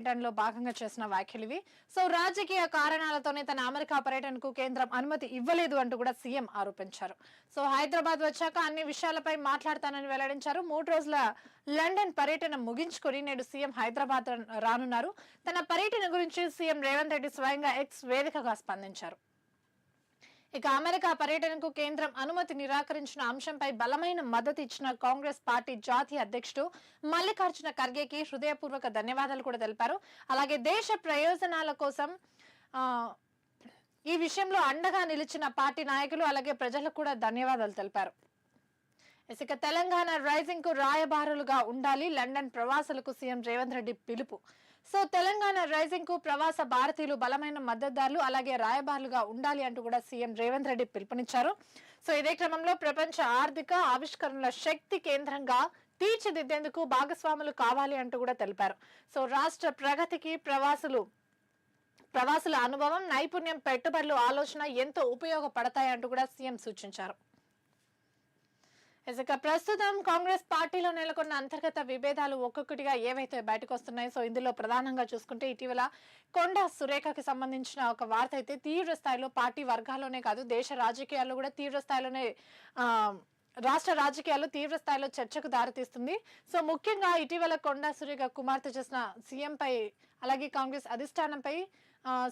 పర్యటనలో భాగంగా చేసిన వ్యాఖ్యలు ఇవి. సో రాజకీయ కారణాలతోనే తన అమెరికా పర్యటనకు కేంద్రం అనుమతి ఇవ్వలేదు అంటూ కూడా సీఎం ఆరోపించారు. సో హైదరాబాద్ వచ్చాక అన్ని విషయాలపై మాట్లాడతానని వెల్లడించారు. 3 రోజుల లండన్ పర్యటన ముగించుకొని నేడు సీఎం హైదరాబాద్ రానున్నారు. తన పర్యటన గురించి సీఎం రేవంత్ రెడ్డి స్వయంగా ఎక్స్ వేదికగా స్పందించారు. ఇక అమెరికా పర్యటనకు కేంద్రం అనుమతి నిరాకరించిన అంశంపై బలమైన మద్దతు ఇచ్చిన కాంగ్రెస్ పార్టీ జాతీయ అధ్యక్షుడు మల్లికార్జున ఖర్గేకి హృదయపూర్వక ధన్యవాదాలు కూడా తెలిపారు. అలాగే దేశ ప్రయోజనాల కోసం ఈ విషయంలో అండగా నిలిచిన పార్టీ నాయకులు అలాగే ప్రజలకు కూడా ధన్యవాదాలు తెలిపారు. ఇక తెలంగాణ రైజింగ్ కు రాయబారులుగా ఉండాలి, లండన్ ప్రవాసులకు సీఎం రేవంత్ రెడ్డి పిలుపు. సో తెలంగాణ రైజింగ్ కు ప్రవాస భారతీయులు బలమైన మద్దతుదారులు అలాగే రాయబారులుగా ఉండాలి అంటూ కూడా సీఎం రేవంత్ రెడ్డి పిలుపునిచ్చారు. సో ఇదే క్రమంలో ప్రపంచ ఆర్థిక ఆవిష్కరణల శక్తి కేంద్రంగా తీర్చిదిద్దేందుకు భాగస్వాములు కావాలి అంటూ కూడా తెలిపారు. సో రాష్ట్ర ప్రగతికి ప్రవాసుల అనుభవం, నైపుణ్యం, పెట్టుబడులు, ఆలోచన ఎంతో ఉపయోగపడతాయంటూ కూడా సీఎం సూచించారు. ఇక ప్రస్తుతం కాంగ్రెస్ పార్టీలో నెలకొన్న అంతర్గత విభేదాలు ఒక్కొక్కటిగా ఏవైతే బయటకు వస్తున్నాయో, సో ఇందులో ప్రధానంగా చూసుకుంటే ఇటీవల కొండా సురేఖకి సంబంధించిన ఒక వార్త అయితే తీవ్ర స్థాయిలో పార్టీ వర్గాల్లోనే కాదు దేశ రాజకీయాల్లో కూడా తీవ్ర స్థాయిలోనే రాష్ట్ర రాజకీయాల్లో తీవ్ర స్థాయిలో చర్చకు దారితీస్తుంది. సో ముఖ్యంగా ఇటీవల కొండా సురేఖ కుమార్తె చేసిన సీఎంపై అలాగే కాంగ్రెస్ అధిష్టానంపై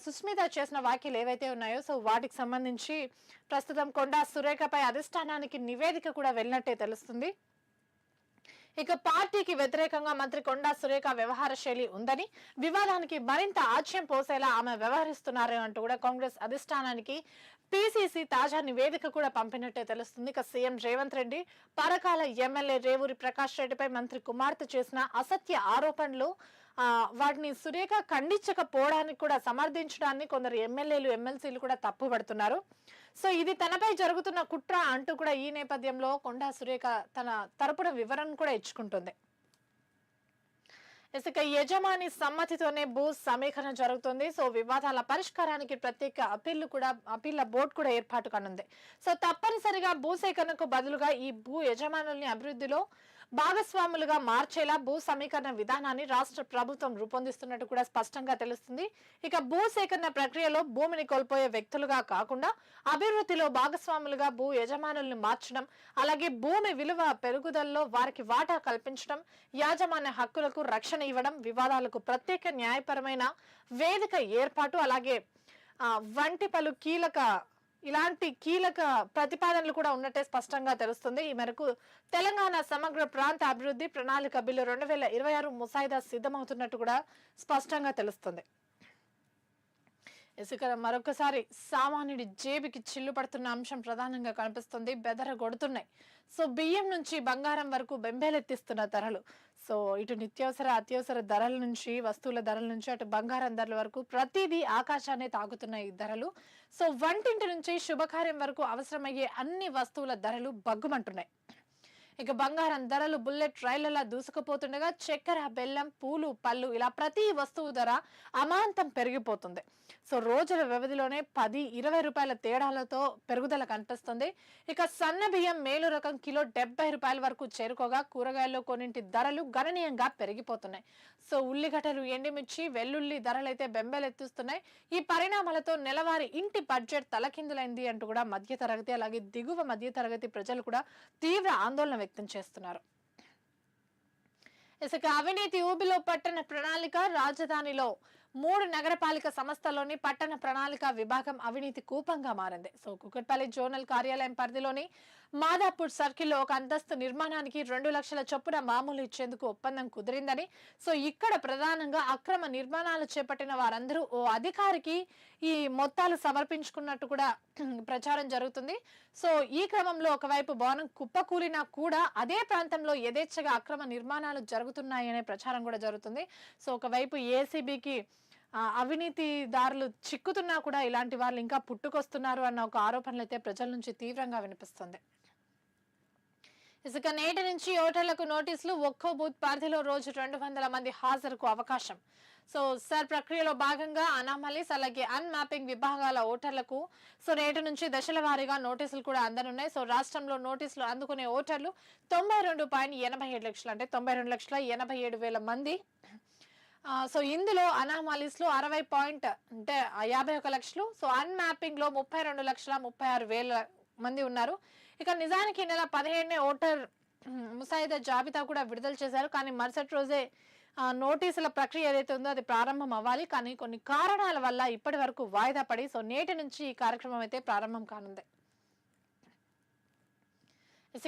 సుస్మిత చేసిన వ్యాఖ్యలు ఏవైతే ఉన్నాయో, సో వాటికి సంబంధించి ప్రస్తుతం కొండా సురేఖపై అధిష్టానానికి నివేదిక కూడా వెళ్ళినట్టే తెలుస్తుంది. ఇక పార్టీకి వ్యతిరేకంగా మంత్రి కొండా సురేఖ వ్యవహార శైలి ఉందని, వివాదానికి మరింత ఆజ్యం పోసేలా ఆమె వ్యవహరిస్తున్నారు అంటూ కూడా కాంగ్రెస్ అధిష్టానానికి పిసిసి తాజా నివేదిక కూడా పంపినట్టే తెలుస్తుంది. ఇక సీఎం రేవంత్ రెడ్డి పరకాల ఎమ్మెల్యే రేవూరి ప్రకాష్ రెడ్డిపై మంత్రి కుమార్తె చేసిన అసత్య ఆరోపణలు వాటిని సురేఖ ఖండించకపోవడానికి కూడా సమర్థించడాన్ని కొందరు ఎమ్మెల్యేలు ఎమ్మెల్సీలు కూడా తప్పుపడుతున్నారు. సో ఇది తనపై జరుగుతున్న కుట్ర అంటూ కూడా ఈ నేపథ్యంలో కొండా సురేఖ తన తరపున వివరణ కూడా ఇచ్చుకుంటుంది. ఇక యజమాని సమ్మతితోనే భూ సమీకరణ జరుగుతుంది. సో వివాదాల పరిష్కారానికి ప్రత్యేక అప్పీళ్ల బోర్డు కూడా ఏర్పాటు కానుంది. సో తప్పనిసరిగా భూసేకరణకు బదులుగా ఈ భూ యజమానుల్ని అభివృద్ధిలో భాగస్వాములుగా మార్చేలా భూ సమీకరణ విధానాన్ని రాష్ట్ర ప్రభుత్వం రూపొందిస్తున్నట్టు కూడా స్పష్టంగా తెలుస్తుంది. ఇక భూ సేకరణ ప్రక్రియలో భూమిని కోల్పోయే వ్యక్తులుగా కాకుండా అభివృద్ధిలో భాగస్వాములుగా భూ యజమానుల్ని మార్చడం, అలాగే భూమి విలువ పెరుగుదలలో వారికి వాటా కల్పించడం, యాజమాన్య హక్కులకు రక్షణ ఇవ్వడం, వివాదాలకు ప్రత్యేక న్యాయపరమైన వేదిక ఏర్పాటు అలాగే వంటి పలు ఇలాంటి కీలక ప్రతిపాదనలు కూడా ఉన్నట్టే స్పష్టంగా తెలుస్తుంది. ఈ మేరకు తెలంగాణ సమగ్ర ప్రాంత అభివృద్ధి ప్రణాళిక బిల్లు 2026 ముసాయిదా సిద్ధమవుతున్నట్టు కూడా స్పష్టంగా తెలుస్తుంది. ఇసుక మరొకసారి సామాన్యుడి జేబుకి చిల్లు పడుతున్న అంశం ప్రధానంగా కనిపిస్తుంది. బెదరగొడుతున్నాయి. సో బియ్యం నుంచి బంగారం వరకు బెంబేలెత్తిస్తున్న ధరలు. సో ఇటు నిత్యావసర అత్యవసర ధరల నుంచి వస్తువుల ధరల నుంచి అటు బంగారం ధరల వరకు ప్రతిదీ ఆకాశాన్ని తాకుతున్నాయి ధరలు. సో వంటింటి నుంచి శుభకార్యం వరకు అవసరమయ్యే అన్ని వస్తువుల ధరలు బగ్గుమంటున్నాయి. ఇక బంగారం ధరలు బుల్లెట్ రైళ్లలా దూసుకుపోతుండగా చక్కెర, బెల్లం, పూలు, పళ్ళు ఇలా ప్రతి వస్తువు ధర అమాంతం పెరిగిపోతుంది. సో రోజుల వ్యవధిలోనే 10-20 రూపాయల తేడాలతో పెరుగుదల కనిపిస్తుంది. ఇక సన్న బియ్యం మేలు రకం కిలో 70 రూపాయల వరకు చేరుకోగా కూరగాయల్లో కొన్నింటి ధరలు గణనీయంగా పెరిగిపోతున్నాయి. సో ఉల్లిగడ్డలు, ఎండిమిర్చి, వెల్లుల్లి ధరలైతే బెంబేలెత్తుస్తున్నాయి. ఈ పరిణామాలతో నెలవారీ ఇంటి బడ్జెట్ తలకిందులైంది అంటూ కూడా మధ్యతరగతి అలాగే దిగువ మధ్యతరగతి ప్రజలు కూడా తీవ్ర ఆందోళన వ్యక్తం చేస్తున్నారు. ఇసుక అవినీతి ఊబిలో పట్టణ ప్రణాళిక రాజధానిలో 3 నగరపాలిక సంస్థల్లోని పట్టణ ప్రణాళిక విభాగం అవినీతి కూపంగా మారింది. సో కుకట్పల్లి జోనల్ కార్యాలయం పరిధిలోని మాదాపూర్ సర్కిల్లో ఒక అంతస్తు నిర్మాణానికి 2 లక్షల చొప్పున మామూలు ఇచ్చేందుకు ఒప్పందం కుదిరిందని, సో ఇక్కడ ప్రధానంగా అక్రమ నిర్మాణాలు చేపట్టిన వారందరూ ఓ అధికారికి ఈ మొత్తాలు సమర్పించుకున్నట్టు కూడా ప్రచారం జరుగుతుంది. సో ఈ క్రమంలో ఒకవైపు భవనం కుప్పకూలినా కూడా అదే ప్రాంతంలో యథేచ్ఛగా అక్రమ నిర్మాణాలు జరుగుతున్నాయనే ప్రచారం కూడా జరుగుతుంది. సో ఒకవైపు ఏసీబీకి అవినీతిదారులు చిక్కుతున్నా కూడా ఇలాంటి వాళ్ళు ఇంకా పుట్టుకొస్తున్నారు అన్న ఒక ఆరోపణలు అయితే ప్రజల నుంచి తీవ్రంగా వినిపిస్తుంది. ఇసుక నేటి నుంచి ఓటర్లకు నోటీసులు. ఒక్కో బూత్ పరిధిలో రోజు 200 మంది హాజరుకు అవకాశం. సో సర్ ప్రక్రియలో భాగంగా అనామలీస్ అలాగే అన్మ్యాపింగ్ విభాగాల ఓటర్లకు సో నేటి నుంచి దశల వారీగా నోటీసులు కూడా అందనున్నాయి. సో రాష్ట్రంలో నోటీసులు అందుకునే ఓటర్లు 92.87 లక్షలు అంటే 92,87,000 మంది సో ఇందులో అనామాలీస్ లో 60 పాయింట్ అంటే 51 లక్షలు. సో అన్మ్యాపింగ్ లో 32,36,000 మంది ఉన్నారు. ఇక నిజానికి ఈ నెల 17నే ఓటర్ ముసాయిదా జాబితా కూడా విడుదల చేశారు. కానీ మరుసటి రోజే నోటీసుల ప్రక్రియ ఏదైతే ఉందో అది ప్రారంభం అవ్వాలి. కానీ కొన్ని కారణాల వల్ల ఇప్పటి వరకు వాయిదా పడి సో నేటి నుంచి ఈ కార్యక్రమం అయితే ప్రారంభం కానుంది.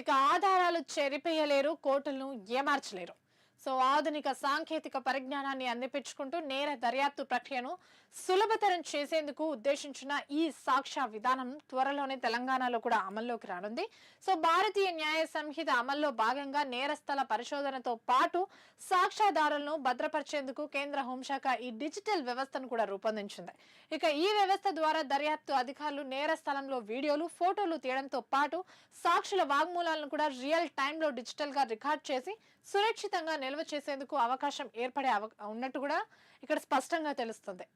ఇక ఆధారాలు చెరిపేయలేరు, కోర్టులను ఏమార్చలేరు. సో ఆధునిక సాంకేతిక పరిజ్ఞానాన్ని అందిపించుకుంటూ నేర దర్యాప్తు ప్రక్రియను సులభతరం చేసేందుకు ఉద్దేశించిన ఈ సాక్ష్య విధానం త్వరలోనే తెలంగాణలో కూడా అమల్లోకి రానుంది. సో భారతీయ న్యాయ సంహిత అమల్లో భాగంగా నేరస్థల పరిశోధనతో పాటు సాక్ష్యాధారాలను భద్రపరిచేందుకు కేంద్ర హోంశాఖ ఈ డిజిటల్ వ్యవస్థను కూడా రూపొందించింది. ఇక ఈ వ్యవస్థ ద్వారా దర్యాప్తు అధికారులు నేర స్థలంలో వీడియోలు, ఫోటోలు తీయడంతో పాటు సాక్షుల వాగ్మూలాలను కూడా రియల్ టైంలో డిజిటల్ గా రికార్డ్ చేసి సురక్షితంగా నిల్వ చేసేందుకు అవకాశం ఏర్పడే ఉన్నట్టు కూడా ఇక్కడ స్పష్టంగా తెలుస్తుంది.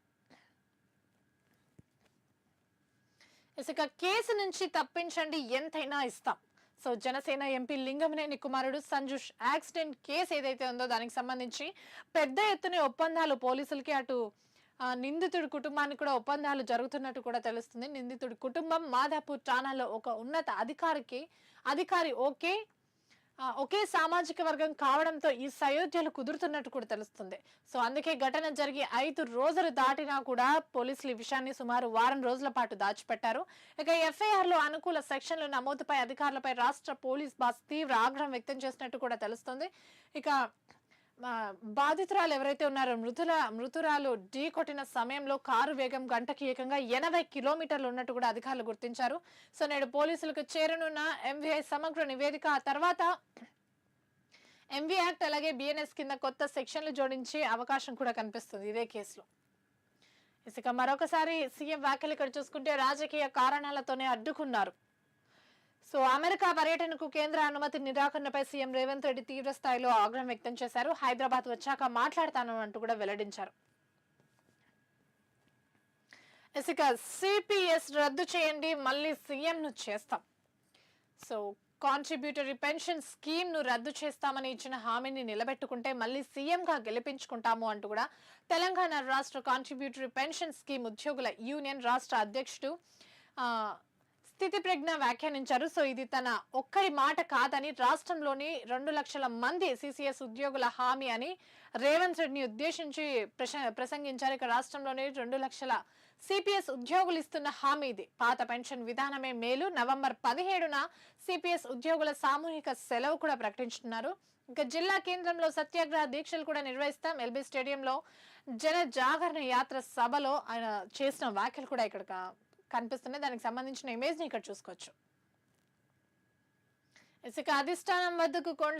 ఇక కేసు నుంచి తప్పించండి ఎంతైనా ఇస్తాం. సో జనసేన ఎంపీ లింగమనేని కుమారుడు సంజుష్ యాక్సిడెంట్ కేసు ఏదైతే ఉందో దానికి సంబంధించి పెద్ద ఎత్తున ఒప్పందాలు పోలీసులకి, అటు నిందితుడి కుటుంబానికి కూడా ఒప్పందాలు జరుగుతున్నట్టు కూడా తెలుస్తుంది. నిందితుడి కుటుంబం మాదాపూర్ ఠాణాలో ఒక ఉన్నత అధికారి ఒకే సామాజిక వర్గం కావడంతో ఈ సయోధ్యలు కుదురుతున్నట్టు కూడా తెలుస్తుంది. సో అందుకే ఘటన జరిగి 5 రోజులు దాటినా కూడా పోలీసులు ఈ విషయాన్ని సుమారు వారం రోజుల పాటు దాచిపెట్టారు. ఇక ఎఫ్ఐఆర్ లో అనుకూల సెక్షన్లు నమోదుపై అధికారులపై రాష్ట్ర పోలీస్ బాస్ తీవ్ర ఆగ్రహం వ్యక్తం చేసినట్టు కూడా తెలుస్తుంది. ఇక బాధితురాలు ఎవరైతే ఉన్నారో మృతురాలు ఢీ కొట్టిన సమయంలో కారు వేగం గంటకి ఏకంగా 80 కిలోమీటర్లు ఉన్నట్టు కూడా అధికారులు గుర్తించారు. సో నేడు పోలీసులకు చేరనున్న ఎంవీఐ సమగ్ర నివేదిక, ఆ తర్వాత ఎంవీ యాక్ట్ అలాగే బిఎన్ఎస్ కింద కొత్త సెక్షన్లు జోడించే అవకాశం కూడా కనిపిస్తుంది ఇదే కేసులో. ఇక మరొకసారి సీఎం వ్యాఖ్యలు ఇక్కడ చూసుకుంటే రాజకీయ కారణాలతోనే అడ్డుకున్నారు. సో అమెరికా పర్యటనకు కేంద్ర అనుమతి నిరాకరణపై సీఎం రేవంత్ రెడ్డి తీవ్ర స్థాయిలో ఆగ్రహం వ్యక్తం చేశారు. హైదరాబాద్ వచ్చాక మాట్లాడతాను అంటూ కూడా వెల్లడించారు. ఇక సిపిఎస్ రద్దు చేయండి, మళ్ళీ సీఎం ను చేస్తాం. సో కాంట్రిబ్యూటరీ పెన్షన్ స్కీమ్ ను రద్దు చేస్తామని ఇచ్చిన హామీని నిలబెట్టుకుంటే మళ్ళీ సీఎం గా గెలిపించుకుంటాము అంటూ కూడా తెలంగాణ రాష్ట్ర కాంట్రిబ్యూటరీ పెన్షన్ స్కీమ్ ఉద్యోగుల యూనియన్ రాష్ట్ర అధ్యక్షుడు స్థితి ప్రజ్ఞ వ్యాఖ్యానించారు. సో ఇది తన ఒక్కరి మాట కాదని, రాష్ట్రంలోని 2 లక్షల మంది సిసిఎస్ ఉద్యోగుల హామీ అని రేవంత్ రెడ్డిని ఉద్దేశించి ప్రసంగించారు. ఇక రాష్ట్రంలోని 2 లక్షల సిపిఎస్ ఉద్యోగులు ఇస్తున్న హామీ ఇది. పాత పెన్షన్ విధానమే మేలు. నవంబర్ 17న సిపిఎస్ ఉద్యోగుల సామూహిక సెలవు కూడా ప్రకటించుతున్నారు. ఇంకా జిల్లా కేంద్రంలో సత్యాగ్రహ దీక్షలు కూడా నిర్వహిస్తాం. ఎల్బీ స్టేడియంలో జన జాగరణ యాత్ర సభలో ఆయన చేసిన వ్యాఖ్యలు కూడా ఇక్కడ కనిపిస్తున్నాయి. దానికి సంబంధించిన ఇమేజ్ ని ఇక్కడ చూసుకోవచ్చు. ఇక అధిష్టానం వద్దకు కొండ